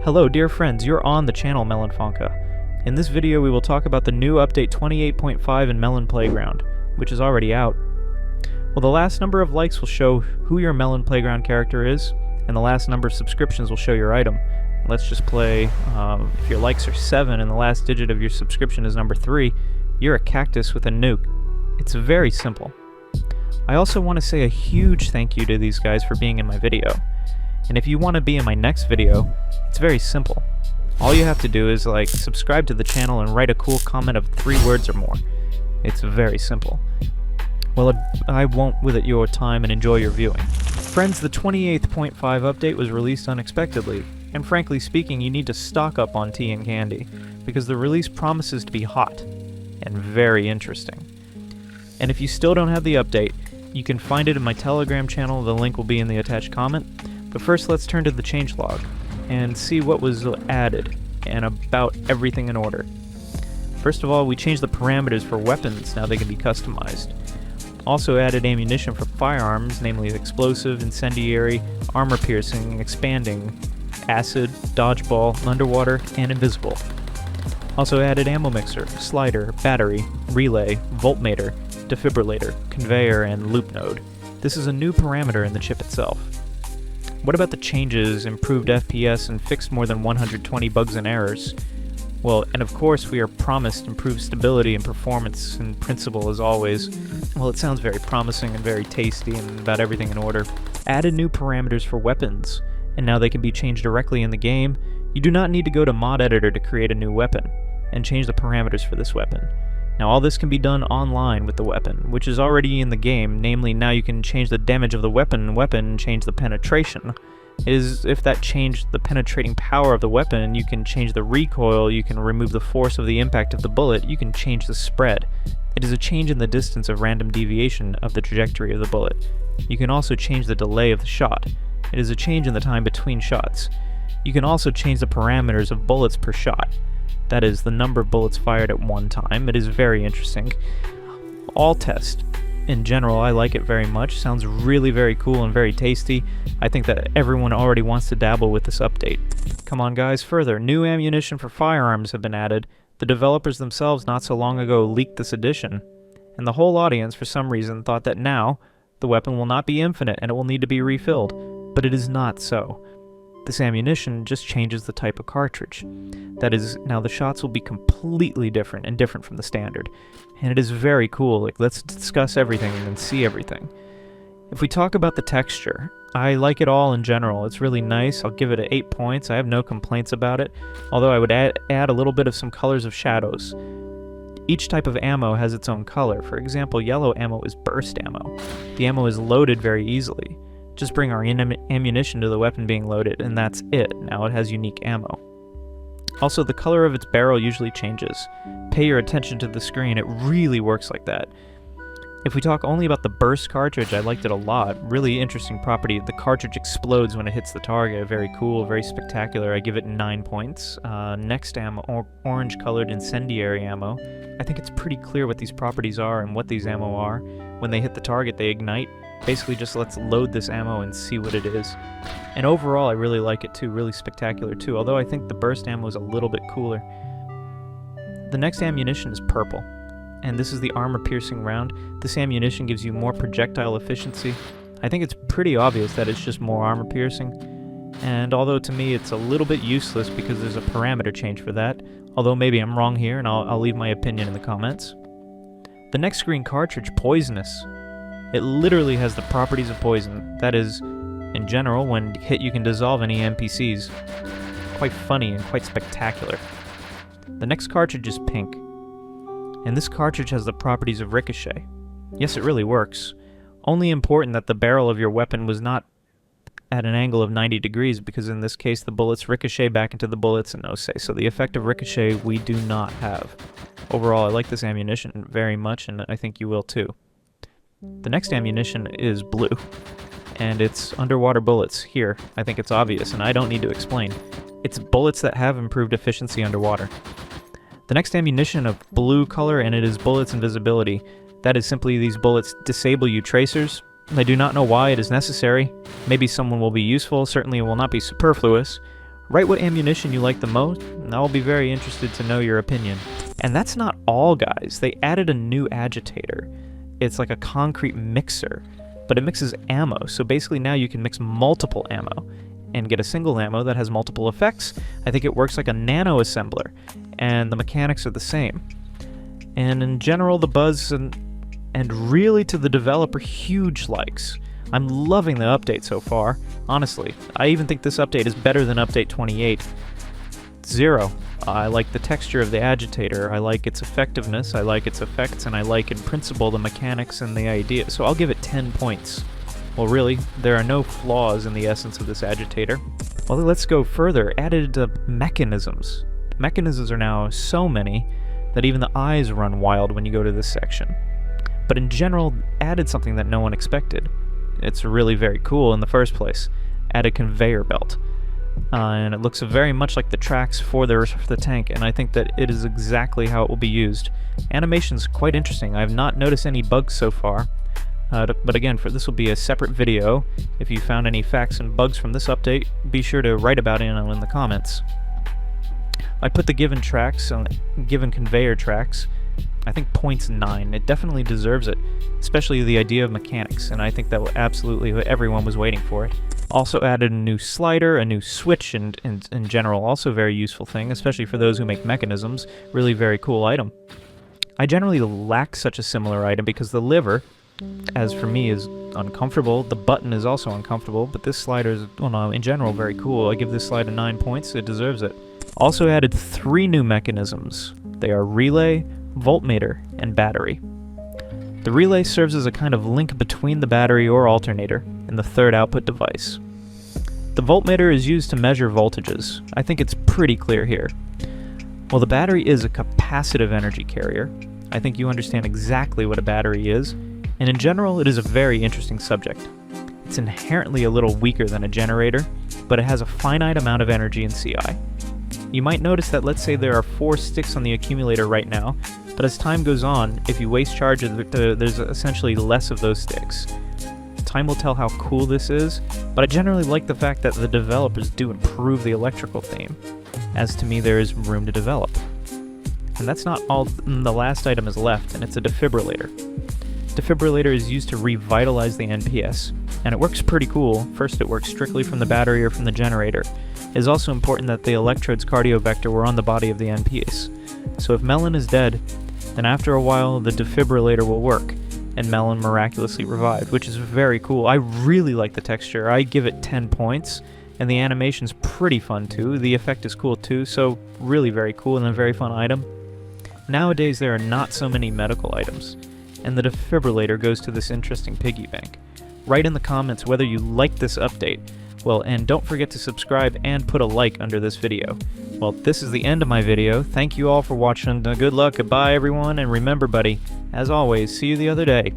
Hello dear friends, you're on the channel Melonfonk. In this video we will talk about the new update 28.5 in Melon Playground, which is already out. Well, the last number of likes will show who your Melon Playground character is, and the last number of subscriptions will show your item. Let's just play, if your likes are 7 and the last digit of your subscription is number 3, you're a cactus with a nuke. It's very simple. I also want to say a huge thank you to these guys for being in my video. And if you want to be in my next video, it's very simple. All you have to do is subscribe to the channel and write a cool comment of 3 words or more. It's very simple. Well, I won't with it your time and enjoy your viewing. Friends, the 28.5 update was released unexpectedly, and frankly speaking, you need to stock up on tea and candy, because the release promises to be hot and very interesting. And if you still don't have the update, you can find it in my Telegram channel. The link will be in the attached comment. But first, let's turn to the changelog and see what was added and about everything in order. First of all, we changed the parameters for weapons. Now they can be customized. Also added ammunition for firearms, namely explosive, incendiary, armor piercing, expanding, acid, dodgeball, underwater, and invisible. Also added ammo mixer, slider, battery, relay, voltmeter, defibrillator, conveyor, and loop node. This is a new parameter in the chip itself. What about the changes, improved FPS, and fixed more than 120 bugs and errors? Well, and of course we are promised improved stability and performance in principle as always. Well, it sounds very promising and very tasty and about everything in order. Added new parameters for weapons, and now they can be changed directly in the game. You do not need to go to mod editor to create a new weapon and change the parameters for this weapon. Now all this can be done online with the weapon, which is already in the game. Namely, now you can change the damage of the weapon and change the penetration. It is if that changed the penetrating power of the weapon, you can change the recoil, you can remove the force of the impact of the bullet, you can change the spread. It is a change in the distance of random deviation of the trajectory of the bullet. You can also change the delay of the shot. It is a change in the time between shots. You can also change the parameters of bullets per shot. That is, the number of bullets fired at one time. It is very interesting. All test. In general, I like it very much. Sounds really very cool and very tasty. I think that everyone already wants to dabble with this update. Come on guys, further. New ammunition for firearms have been added. The developers themselves not so long ago leaked this addition. And the whole audience, for some reason, thought that now the weapon will not be infinite and it will need to be refilled. But it is not so. This ammunition just changes the type of cartridge. That is, now the shots will be completely different and different from the standard. And it is very cool. Let's discuss everything and then see everything. If we talk about the texture, I like it all in general. It's really nice. I'll give it 8 points. I have no complaints about it, although I would add a little bit of some colors of shadows. Each type of ammo has its own color. For example, yellow ammo is burst ammo. The ammo is loaded very easily. Just bring our ammunition to the weapon being loaded, and that's it. Now it has unique ammo. Also, the color of its barrel usually changes. Pay your attention to the screen, it really works like that. If we talk only about the burst cartridge, I liked it a lot. Really interesting property. The cartridge explodes when it hits the target. Very cool, very spectacular. I give it 9 points. Next ammo, orange-colored incendiary ammo. I think it's pretty clear what these properties are and what these ammo are. When they hit the target, they ignite. Basically, just let's load this ammo and see what it is. And overall, I really like it too. Really spectacular too, although I think the burst ammo is a little bit cooler. The next ammunition is purple, and this is the armor-piercing round. This ammunition gives you more projectile efficiency. I think it's pretty obvious that it's just more armor-piercing, and although to me it's a little bit useless because there's a parameter change for that, although maybe I'm wrong here, and I'll leave my opinion in the comments. The next green cartridge, Poisonous. It literally has the properties of poison. That is, in general, when hit you can dissolve any NPCs. Quite funny and quite spectacular. The next cartridge is pink. And this cartridge has the properties of ricochet. Yes, it really works. Only important that the barrel of your weapon was not at an angle of 90 degrees, because in this case the bullets ricochet back into the bullets and no say. So the effect of ricochet we do not have. Overall, I like this ammunition very much, and I think you will too. The next ammunition is blue, and it's underwater bullets. Here, I think it's obvious, and I don't need to explain. It's bullets that have improved efficiency underwater. The next ammunition of blue color, and it is bullets invisibility. That is simply these bullets disable you tracers. I do not know why it is necessary. Maybe someone will be useful, certainly it will not be superfluous. Write what ammunition you like the most, and I'll be very interested to know your opinion. And that's not all, guys. They added a new agitator. It's like a concrete mixer, but it mixes ammo, so basically now you can mix multiple ammo and get a single ammo that has multiple effects. I think it works like a nano assembler, and the mechanics are the same. And in general, the buzz and really to the developer, huge likes. I'm loving the update so far, honestly. I even think this update is better than update 28. 0. I like the texture of the agitator, I like its effectiveness, I like its effects, and I like in principle the mechanics and the idea, so I'll give it 10 points. Well, really, there are no flaws in the essence of this agitator. Well, let's go further. Added mechanisms. Mechanisms are now so many that even the eyes run wild when you go to this section. But in general, added something that no one expected. It's really very cool in the first place. Added conveyor belt. And it looks very much like the tracks for the tank, and I think that it is exactly how it will be used. Animation's quite interesting. I have not noticed any bugs so far. But again, this will be a separate video. If you found any facts and bugs from this update, be sure to write about it in the comments. I put the given tracks, given conveyor tracks, I think points 9. It definitely deserves it, especially the idea of mechanics, and I think that absolutely everyone was waiting for it. Also added a new slider, a new switch, and in general, also a very useful thing, especially for those who make mechanisms. Really very cool item. I generally lack such a similar item because the liver, as for me, is uncomfortable. The button is also uncomfortable, but this slider is, well, no, in general, very cool. I give this slider 9 points. It deserves it. Also added 3 new mechanisms. They are relay, voltmeter, and battery. The relay serves as a kind of link between the battery or alternator and the third output device. The voltmeter is used to measure voltages. I think it's pretty clear here. While the battery is a capacitive energy carrier, I think you understand exactly what a battery is, and in general it is a very interesting subject. It's inherently a little weaker than a generator, but it has a finite amount of energy in CI. You might notice that, let's say there are 4 sticks on the accumulator right now, but as time goes on, if you waste charge, there's essentially less of those sticks. Time will tell how cool this is, but I generally like the fact that the developers do improve the electrical theme, as to me there is room to develop. And that's not all. The last item is left, and it's a defibrillator. Defibrillator is used to revitalize the NPS, and it works pretty cool. First, it works strictly from the battery or from the generator. It is also important that the electrode's cardiovector were on the body of the NPS. So if Melon is dead, then after a while the defibrillator will work, and Melon miraculously revived, which is very cool. I really like the texture. I give it 10 points, and the animation's pretty fun too. The effect is cool too, so really very cool and a very fun item. Nowadays there are not so many medical items, and the defibrillator goes to this interesting piggy bank. Write in the comments whether you like this update. Well, and don't forget to subscribe and put a like under this video. Well, this is the end of my video. Thank you all for watching. Good luck, goodbye everyone, and remember buddy, as always, see you the other day.